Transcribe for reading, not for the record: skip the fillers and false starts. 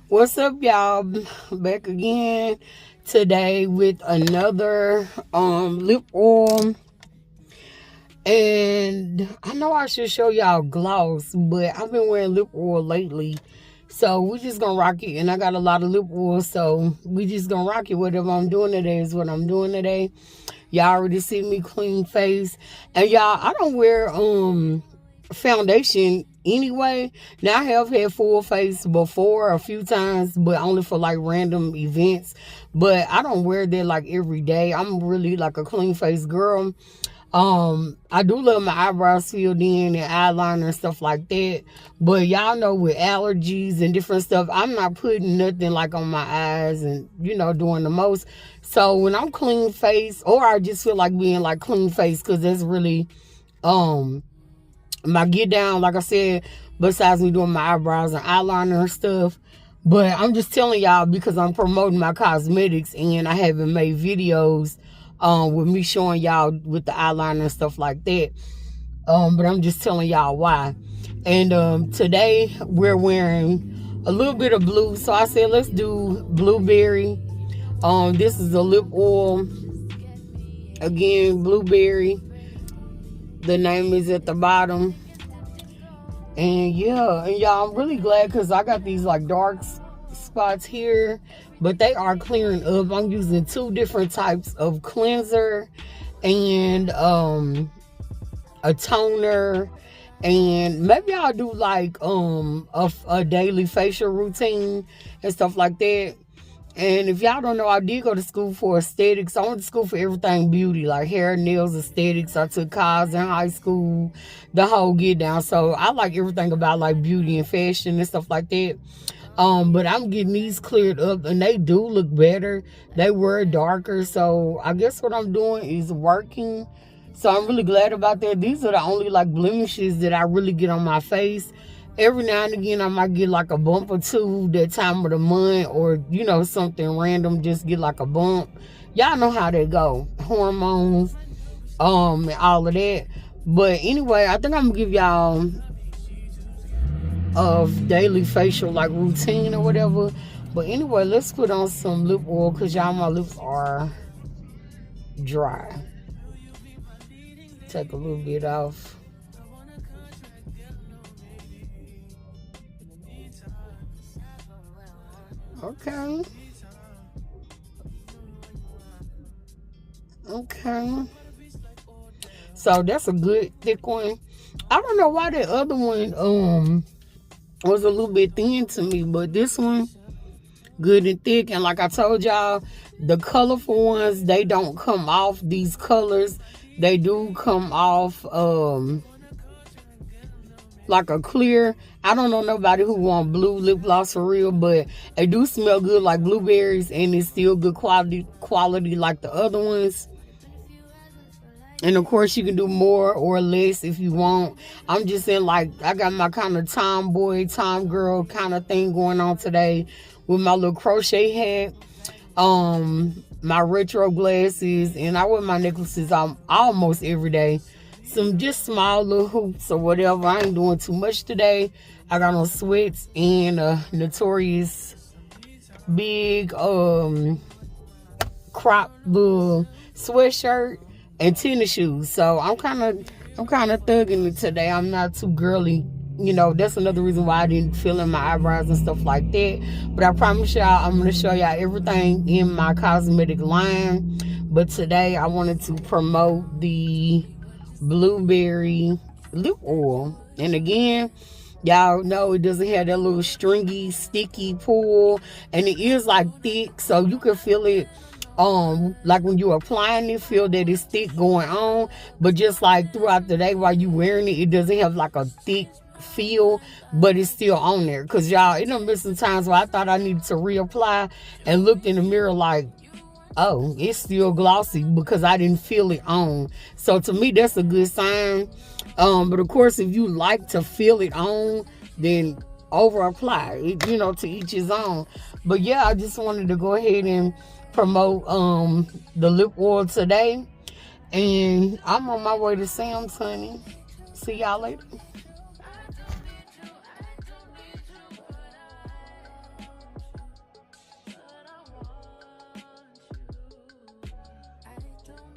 What's up, y'all? Back again today with another lip oil. And I know I should show y'all gloss, but I've been wearing lip oil lately. So we just gonna rock it. And I got a lot of lip oil, so we just gonna rock it. Whatever I'm doing today is what I'm doing today. Y'all already see me clean face. And y'all, I don't wear foundation anyway. Now I have had full face before a few times, but only for like random events. But I don't wear that like every day. I'm really like a clean face girl. I do love my eyebrows filled in and eyeliner and stuff like that. But y'all know with allergies and different stuff, I'm not putting nothing like on my eyes and, you know, doing the most. So when I'm clean face, or I just feel like being like clean face, because that's really, my get down, like I said, besides me doing my eyebrows and eyeliner and stuff. But I'm just telling y'all because I'm promoting my cosmetics and I haven't made videos with me showing y'all with the eyeliner and stuff like that. But I'm just telling y'all why. And today we're wearing a little bit of blue. So I said, let's do blueberry. This is a lip oil. Again, blueberry. The name is at the bottom. And yeah, and y'all, I'm really glad because I got these like dark spots here, but they are clearing up. I'm using 2 different types of cleanser and a toner, and maybe I'll do like a daily facial routine and stuff like that. And if y'all don't know, I did go to school for aesthetics. I went to school for everything beauty, like hair, nails, aesthetics. I took cos in high school, the whole get down. So I like everything about like beauty and fashion and stuff like that. But I'm getting these cleared up and they do look better. They were darker. So I guess what I'm doing is working. So I'm really glad about that. These are the only like blemishes that I really get on my face. Every now and again, I might get like a bump or two that time of the month, or, you know, something random, just get like a bump. Y'all know how they go. Hormones, and all of that. But anyway, I think I'm gonna give y'all a daily facial like routine or whatever. But anyway, let's put on some lip oil because y'all, my lips are dry. Take a little bit off. Okay. So that's a good thick one. I don't know why that other one was a little bit thin to me, but this one good and thick. And like I told y'all, the colorful ones, they don't come off. These colors, they do come off like a clear. I don't know nobody who want blue lip gloss for real, but it do smell good like blueberries, and it's still good quality like the other ones. And of course, you can do more or less if you want. I'm just saying, like, I got my kind of tomboy, tom girl kind of thing going on today with my little crochet hat, my retro glasses, and I wear my necklaces almost every day. Some just small little hoops or whatever. I ain't doing too much today. I got on sweats and a Notorious big crop little sweatshirt and tennis shoes. So I'm kind of thugging it today. I'm not too girly. You know, that's another reason why I didn't fill in my eyebrows and stuff like that. But I promise y'all, I'm going to show y'all everything in my cosmetic line. But today I wanted to promote the blueberry lip oil. And again, y'all know it doesn't have that little stringy, sticky pull. And it is like thick, so you can feel it. Like when you're applying it, feel that it's thick going on. But just like throughout the day while you wearing it, it doesn't have like a thick feel, but it's still on there. Because y'all, it done been some times where I thought I needed to reapply and looked in the mirror like, oh, it's still glossy because I didn't feel it on. So to me, that's a good sign. But of course, if you like to feel it on, then over apply it, you know, to each his own. But yeah, I just wanted to go ahead and promote the lip oil today. And I'm on my way to Sam's, honey. See y'all later.